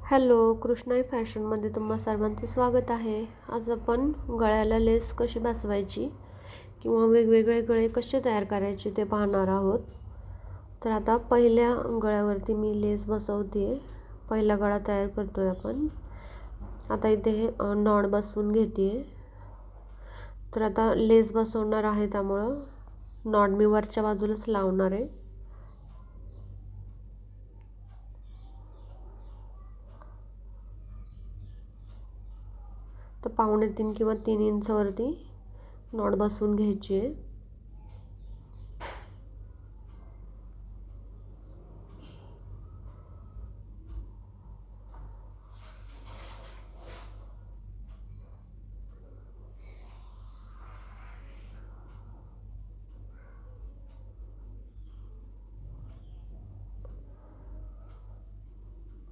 Hello, Krishnai फॅशनमध्ये तुम्हा सर्वांचे स्वागत आहे. आज आपण गळ्याला लेस कशी बसवायची किंवा वेगवेगळे गळे कसे तयार करायचे ते पाहणार आहोत. तर आता पहिल्या गळ्यावरती मी लेस बसवते. पहिला गळा तयार करतोय आपण. आता इथे नॉड बसवून घेते. तर आता लेस बसवणार आहे त्यामुळं नॉड मी वरच्या बाजूलाच लावणार आहे. तर 2.5 किंवा 3 इंचवरती नॉट बसवून घ्यायची आहे.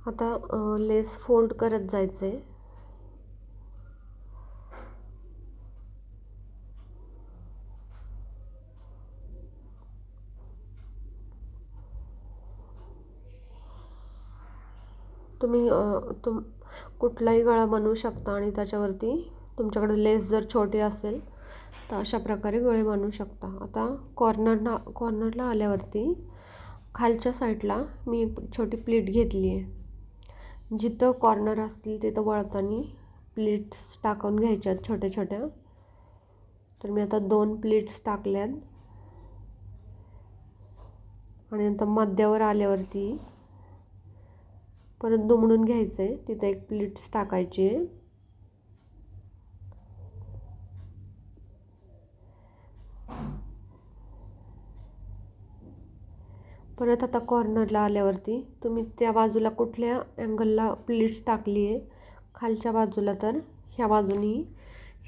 आता लेस फोल्ड करत जायचं आहे. तुम्ही कुठलाही गळा बनवू शकता आणि त्याच्यावरती तुमच्याकडे लेस जर छोटी असेल तर अशा प्रकारे गळे बनवू शकता. आता कॉर्नरला आल्यावरती खालच्या साईडला मी एक छोटी प्लीट घेतली आहे. जिथं कॉर्नर असतील तिथं वळताना प्लीट्स टाकून घ्यायच्यात छोट्या छोट्या. तर मी आता 2 प्लीट्स टाकल्यात आणि नंतर मध्यावर आल्यावरती परत दुमडून घ्यायचं आहे. तिथे एक प्लीट्स टाकायची आहे. परत आता कॉर्नरला आल्यावरती तुम्ही त्या बाजूला कुठल्या अँगलला प्लीट्स टाकली आहे खालच्या बाजूला, तर ह्या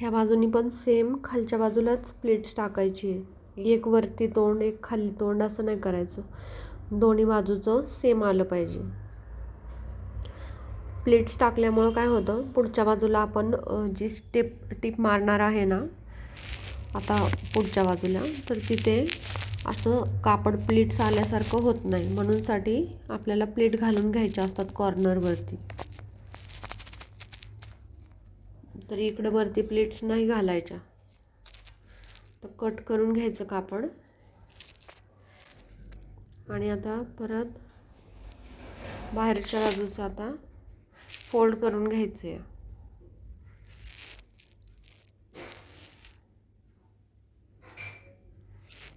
बाजूनी पण सेम खालच्या बाजूलाच प्लीट्स टाकायची आहे. एक वरती तोंड एक खाली तोंड असं नाही करायचं. दोन्ही बाजूचं सेम आलं पाहिजे. प्लीट्स टाकल्यामुळं काय होतं, पुढच्या बाजूला आपण जी टिप मारणार आहे ना आता पुढच्या बाजूला, तर तिथे असं कापड प्लीट्स आल्यासारखं होत नाही. म्हणूनसाठी आपल्याला प्लीट घालून घ्यायच्या असतात कॉर्नरवरती. तर इकडं वरती प्लीट्स नाही घालायच्या. तर कट करून घ्यायचं कापड आणि आता परत बाहेरच्या बाजूचं आता फोल्ड करून घ्यायचं आहे.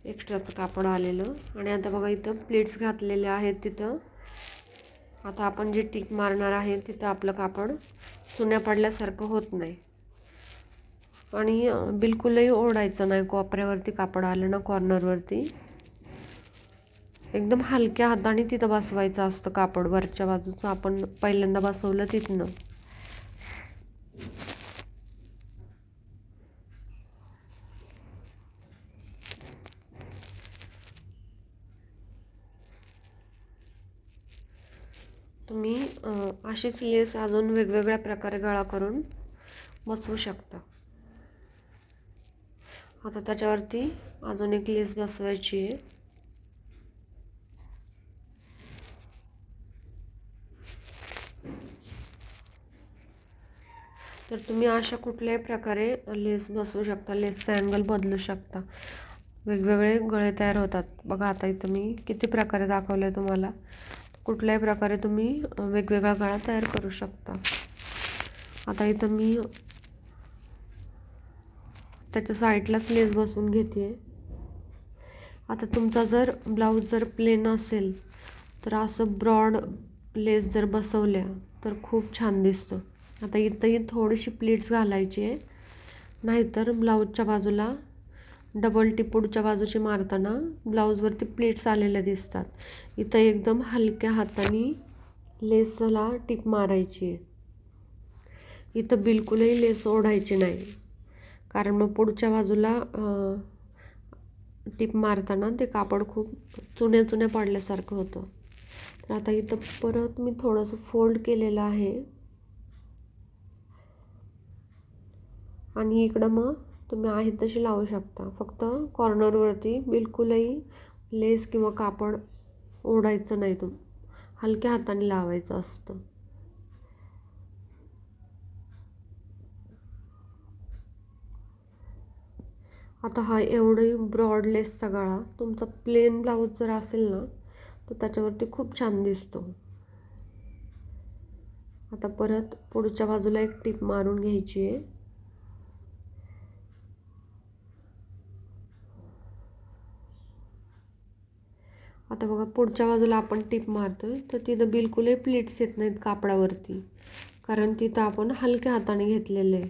एक्स्ट्राचं कापड आलेलं. आणि आता बघा इथं प्लीट्स घातलेले आहेत. तिथं आता आपण जी टिक मारणार आहे तिथं आपलं कापड चुन्या पडल्यासारखं होत नाही. आणि बिलकुलही ओढायचं नाही. कोपऱ्यावरती कापड आलं ना कॉर्नरवरती, एकदम हलक्या हाताने तिथं बसवायचं असतं कापड. वरच्या बाजूचं आपण पहिल्यांदा बसवलं तिथनं. तुम्ही अशीच लेस अजून वेगवेगळ्या प्रकारे गळा करून बसवू शकता. आता त्याच्यावरती अजून एक लेस बसवायची आहे. तर तुम्ही अशा कुठल्याही प्रकारे लेस बसवू शकता. लेसचा अँगल बदलू शकता. वेगवेगळे गळे तयार होतात. बघा आता इथं मी किती प्रकारे दाखवले तुम्हाला. कुठल्याही प्रकारे तुम्ही वेगवेगळा गळा तयार करू शकता. आता इथं मी त्याच्या साईडलाच लेस बसवून घेते. आता तुमचा जर ब्लाऊज जर प्लेन असेल तर असं ब्रॉड लेस जर बसवल्या तर खूप छान दिसतं. आता इथंही थोडीशी प्लीट्स घालायची आहे. नाहीतर ब्लाऊजच्या बाजूला डबल टिप पुढच्या बाजूची मारताना ब्लाऊजवरती प्लीट्स आलेल्या दिसतात. इथं एकदम हलक्या हाताने लेसला टिप मारायची आहे. इथं बिलकुलही लेस ओढायची नाही, कारण मग पुढच्या बाजूला टिप मारताना ते कापड खूप चुन्या पडल्यासारखं होतं. तर आता इथं परत मी थोडंसं फोल्ड केलेलं आहे. आणि इकडं मग तुम्ही आहे तशी लावू शकता. फक्त कॉर्नरवरती बिलकुलही लेस किंवा कापड ओढायचं नाही. हलक्या हाताने लावायचं असतं. आता हा एवढी ब्रॉड लेसचा गळा तुमचा प्लेन ब्लाऊज जर असेल ना तर त्याच्यावरती खूप छान दिसतो. आता परत पुढच्या बाजूला एक टिप मारून घ्यायची आहे. आता बघा पुढच्या बाजूला आपण टिप मारतोय तर तिथं बिलकुलही प्लीट्स येत नाहीत कापडावरती, कारण तिथं आपण हलक्या हाताने घेतलेलं आहे,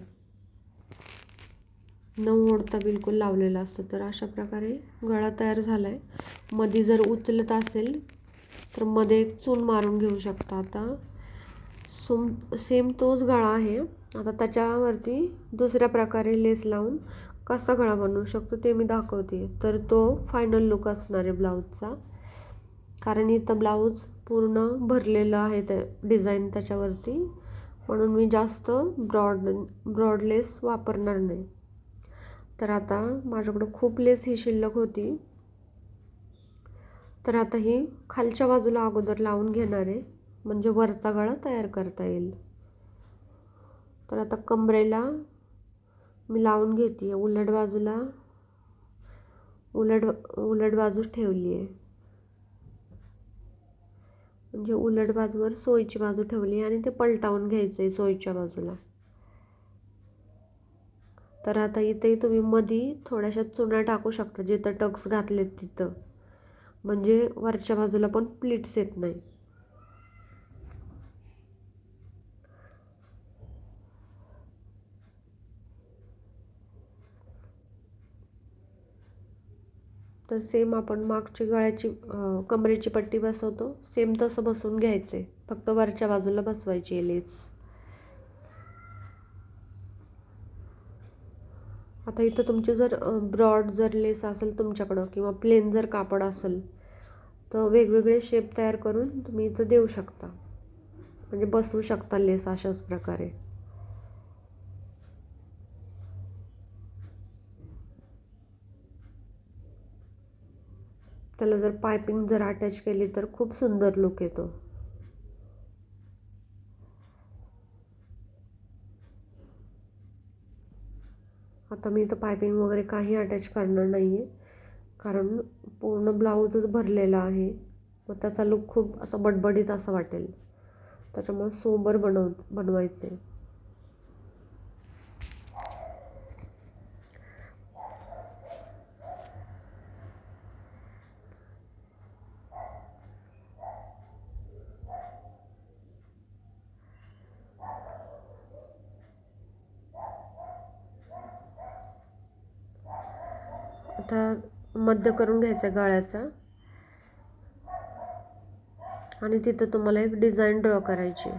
न ओढता बिलकुल लावलेलं असतं. तर अशा प्रकारे गळा तयार झाला आहे. मध्ये जर उचलत असेल तर मध्ये एक चून मारून घेऊ शकता. आता सेम तोच गळा आहे. आता त्याच्यावरती दुसऱ्या प्रकारे लेस लावून कसा गळा बनवू शकतो ते मी दाखवते. तर तो फायनल लुक असणार आहे ब्लाऊजचा, कारण इथं ब्लाऊज पूर्ण भरलेलं आहे ते डिझाईन त्याच्यावरती, म्हणून मी जास्त ब्रॉड लेस वापरणार नाही. तर आता माझ्याकडं खूप लेस ही शिल्लक होती, तर आता ही खालच्या बाजूला अगोदर लावून घेणार आहे, म्हणजे वरचा गळा तयार करता येईल. तर आता कमरेला मी लावून घेते. उलट बाजूला उलट बाजूच ठेवली आहे, म्हणजे उलट बाजूवर सोयीची बाजू ठेवली आणि ते पलटावून घ्यायचं आहे सोयीच्या बाजूला. तर आता इथेही तुम्ही मध्ये थोड्याशा चुना टाकू शकता जिथं टक्स घातलेत तिथं, म्हणजे वरच्या बाजूला पण प्लीट्स येत नाही. तर सेम आपण मागची गळ्याची कमरेची पट्टी बसवतो सेम तसं बसवून घ्यायचं आहे, फक्त वरच्या बाजूला बसवायची आहे लेस. आता इथं तुमची जर ब्रॉड जर लेस असेल तुमच्याकडं किंवा प्लेन जर कापड असेल तर वेगवेगळे शेप तयार करून तुम्ही इथं देऊ शकता, म्हणजे बसवू शकता लेस अशाच प्रकारे. त्याला जर पायपिंग जर अटॅच केली तर खूप सुंदर लुक येतो. आता मी इथं पायपिंग वगैरे काही अटॅच करणार नाही आहे, कारण पूर्ण ब्लाऊजच भरलेला आहे, मग त्याचा लुक खूप असा बडबडीत असं वाटेल. त्याच्यामुळे सोबर बनवायचं आहे. आता मध्य करून घ्यायचा गळ्याचा आणि तिथं तुम्हाला एक डिझाईन ड्रॉ करायची.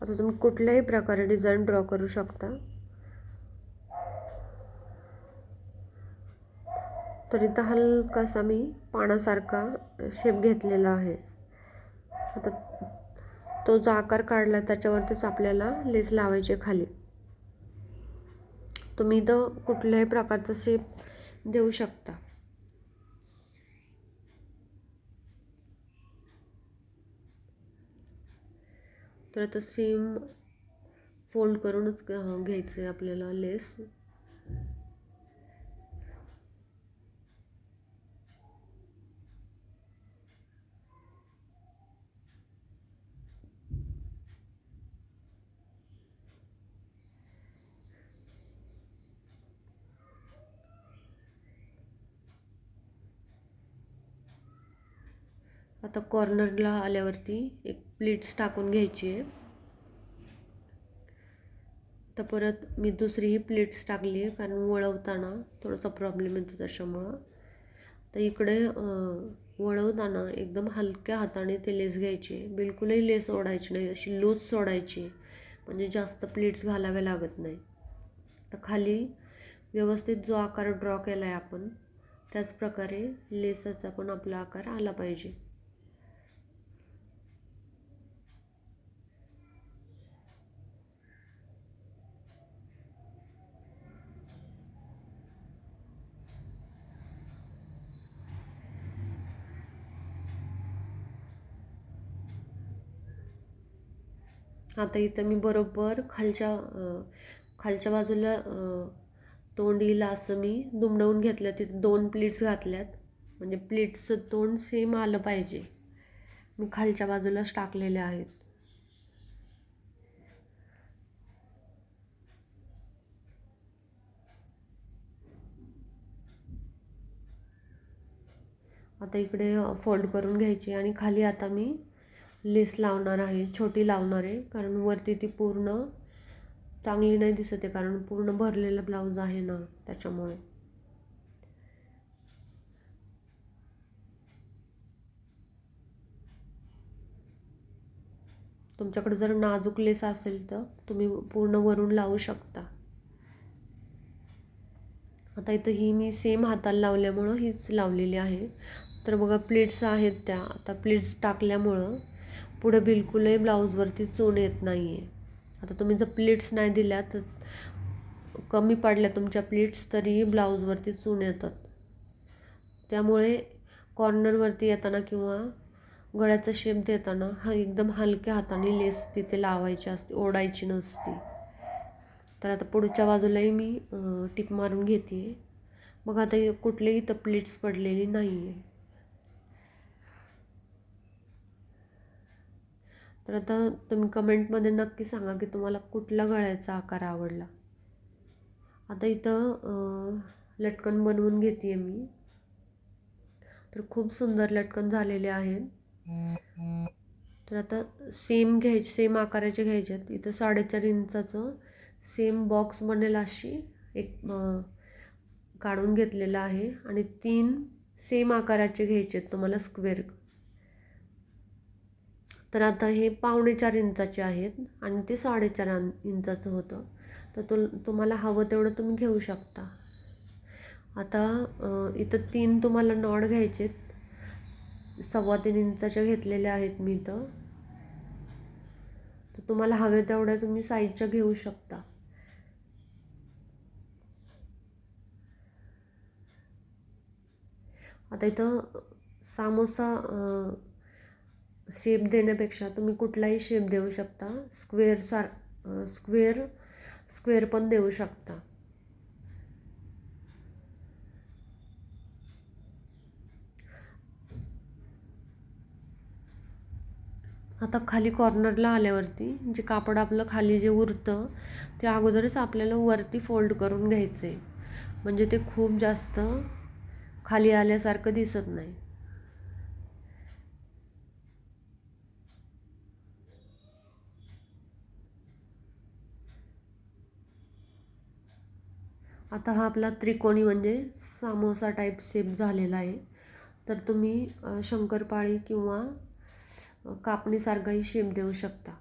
आता तुम्ही कुठल्याही प्रकारे डिझाईन ड्रॉ करू शकता. तर इथं हलकासा मी पानासारखा शेप घेतलेला आहे. आता तो जो आकार काढला त्याच्यावरतीच आपल्याला लेस लावायची खाली. तुम्ही इथं कुठल्याही प्रकारचा शेप देऊ शकता. तर आता सेम फोल्ड करूनच घ्यायचं आहे आपल्याला लेस. आता कॉर्नरला आल्यावरती एक प्लीट्स टाकून घ्यायची आहे. तर परत मी दुसरीही प्लीट्स टाकली आहे, कारण वळवताना थोडासा प्रॉब्लेम येतो त्याच्यामुळं. तर इकडे वळवताना एकदम हलक्या हाताने ते लेस घ्यायची, बिलकुलही लेस ओढायची नाही, अशी लूज सोडायची, म्हणजे जास्त प्लीट्स घालाव्या लागत नाही. तर खाली व्यवस्थित जो आकार ड्रॉ केला आहे आपण त्याच प्रकारे लेसचा पण आपला आकार आला पाहिजे. आता इथं मी बरोबर खालच्या बाजूला तोंड येईल असं मी दुमडवून घेतलं. तिथे 2 प्लीट्स घातल्यात, म्हणजे प्लीट्सचं तोंड सेम आलं पाहिजे. मी खालच्या बाजूलाच टाकलेले आहेत. आता इकडे फोल्ड करून घ्यायची आणि खाली आता मी लेस लावणार आहे, छोटी लावणार आहे, कारण वरती ती पूर्ण चांगली नाही दिसत आहे, कारण पूर्ण भरलेला ब्लाऊज आहे ना त्याच्यामुळे. तुमच्याकडे जर नाजूक लेस असेल तर तुम्ही पूर्ण वरून लावू शकता. आता इथं ही मी सेम हाताला लावल्यामुळं हीच लावलेली आहे. तर बघा प्लीट्स आहेत त्या. आता प्लीट्स टाकल्यामुळं पुढे बिलकुलही ब्लाऊजवरती चून येत नाही आहे. आता तुम्ही जर प्लीट्स नाही दिल्या तर कमी पडल्या तुमच्या प्लीट्स तरीही ब्लाऊजवरती चून येतात. त्यामुळे कॉर्नरवरती येताना किंवा गळ्याचा शेप देताना एकदम हलक्या हाताने लेस तिथे लावायची असते, ओढायची नसते. तर आता पुढच्या बाजूलाही मी टिप मारून घेते. मग आता कुठलेही इथं प्लीट्स पडलेली नाही आहे. तर आता तुम्ही कमेंटमध्ये नक्की सांगा की तुम्हाला कुठला गळ्याचा आकार आवडला. आता इथं लटकन बनवून घेते आहे मी. तर खूप सुंदर लटकन झालेले आहेत. तर आता सेम आकाराचे घ्यायचे आहेत. इथं 4.5 इंचाचं सेम बॉक्स बनेल अशी एक काढून घेतलेला आहे आणि 3 सेम आकाराचे घ्यायचे आहेत तुम्हाला स्क्वेअर. तर आता हे 4.25 इंचाचे आहेत आणि ते 4.5 इंचाचं होतं. तर तुम्हाला हवं तेवढं तुम्ही घेऊ शकता. आता इथं 3 तुम्हाला नॉट घ्यायचे आहेत. 3.25 इंचाच्या घेतलेल्या आहेत मी इथं. तर तुम्हाला हवे तेवढ्या तुम्ही साईजच्या घेऊ शकता. आता इथं सामोसा शेप देण्यापेक्षा तुम्ही कुठलाही शेप देऊ शकता. स्क्वेअर पण देऊ शकता. आता खाली कॉर्नरला आल्यावरती जे कापड आपलं खाली जे उरतं ते अगोदरच आपल्याला वरती फोल्ड करून घ्यायचं आहे, म्हणजे ते खूप जास्त खाली आल्यासारखं दिसत नाही. आता हा आपला त्रिकोणी म्हणजे सामोसा टाईप शेप झालेला आहे. तर तुम्ही शंकरपाळी किंवा कापणीसारखाही शेप देऊ शकता.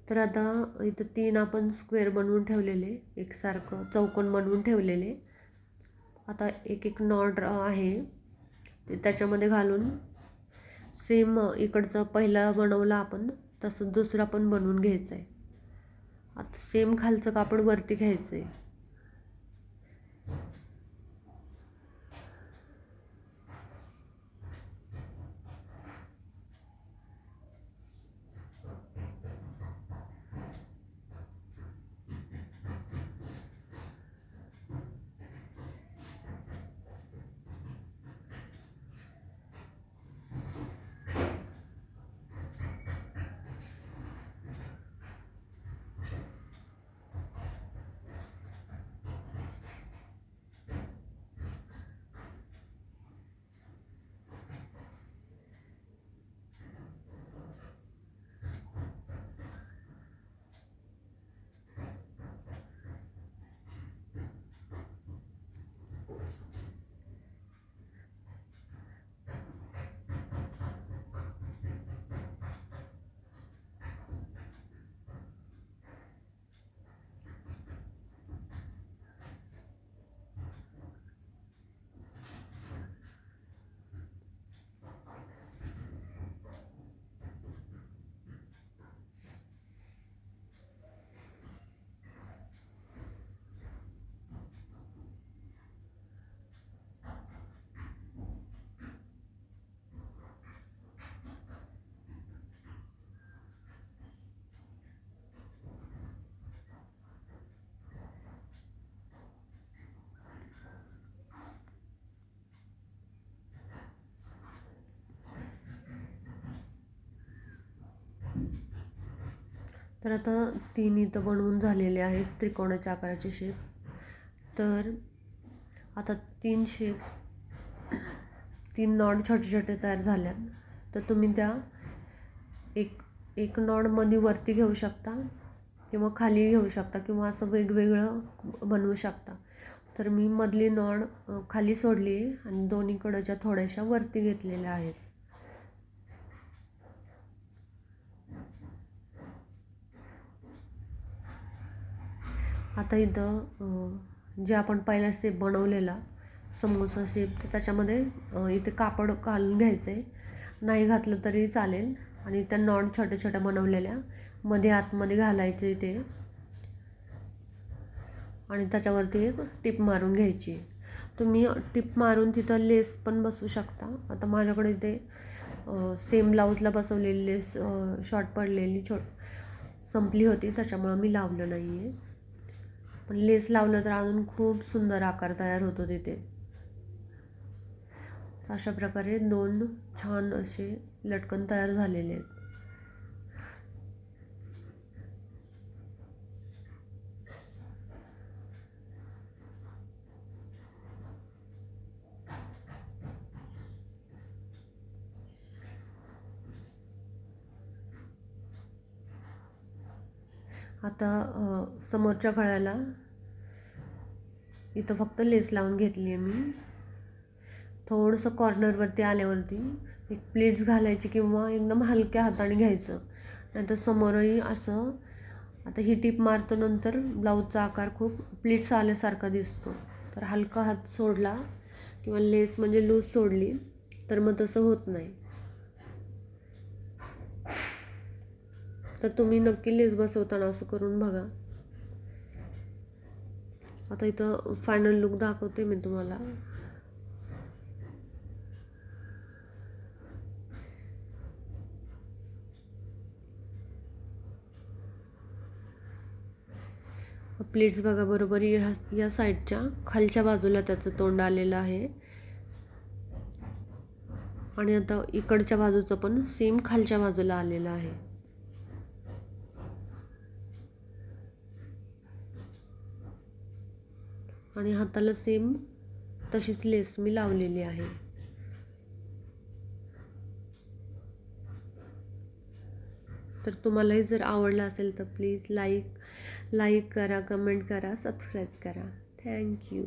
तर आता इथं 3 आपण स्क्वेअर बनवून ठेवलेले, एकसारखं चौकोन बनवून ठेवलेले. आता एक नॉट आहे ते त्याच्यामध्ये घालून सेम इकडचं पहिला बनवला आपण तसं दुसरा पण बनवून घ्यायचं आहे. आता सेम खालचं कापड वरती घ्यायचं आहे. तर आता 3 इथं बनवून झालेले आहेत त्रिकोणाच्या आकाराचे शेप. तर आता 3 नॉड छोटे छोटे तयार झाल्यात. तर तुम्ही त्या एक नॉड मध्ये वरती घेऊ शकता किंवा खाली घेऊ शकता किंवा असं वेगवेगळं बनवू शकता. तर मी मधली नॉड खाली सोडली आहे आणि दोन्हीकडच्या थोड्याशा वरती घेतलेल्या आहेत. आता इथं जे आपण पहिला शेप बनवलेला समोसा शेप, तर त्याच्यामध्ये इथे कापड घालून घ्यायचं आहे. नाही घातलं तरी चालेल. आणि त्या नॉड छोट्या छोट्या बनवलेल्या मध्ये आतमध्ये घालायचे ते आणि त्याच्यावरती एक टिप मारून घ्यायची. तुम्ही टिप मारून तिथं लेस पण बसवू शकता. आता माझ्याकडे इथे सेम ब्लाऊजला बसवलेली लेस शॉर्ट पडलेली संपली होती, त्याच्यामुळं मी लावलं नाही आहे. पण लेस लावलं तर अजून खूप सुंदर आकार तयार होतो तिथे. अशा प्रकारे 2 छान असे लटकन तयार झालेले आहेत. आता समोरच्या गळ्याला इथं फक्त लेस लावून घेतली आहे मी. थोडंसं कॉर्नरवरती आल्यावरती एक प्लीट्स घालायची किंवा एकदम हलक्या हाताने घ्यायचं. नाहीतर समोरही असं, आता ही टिप मारतो नंतर ब्लाऊजचा आकार खूप प्लीट्स आल्यासारखा दिसतो. तर हलका हात सोडला किंवा लेस म्हणजे लूज सोडली तर मग तसं होत नाही. तर तुम्ही नक्की लेस बसवताना असं करून बघा. आता इथं फायनल लुक दाखवते मी तुम्हाला. प्लेट्स बघा बरोबर या साईडच्या खालच्या बाजूला त्याचं तोंड आलेलं आहे आणि आता इकडच्या बाजूचं पण सेम खालच्या बाजूला आलेलं आहे. आणि हाताला सेम तशीच लेस मी लावलेली आहे. तर तुम्हालाही जर आवडलं असेल तर प्लीज लाईक करा, कमेंट करा, सबस्क्राईब करा. थँक्यू.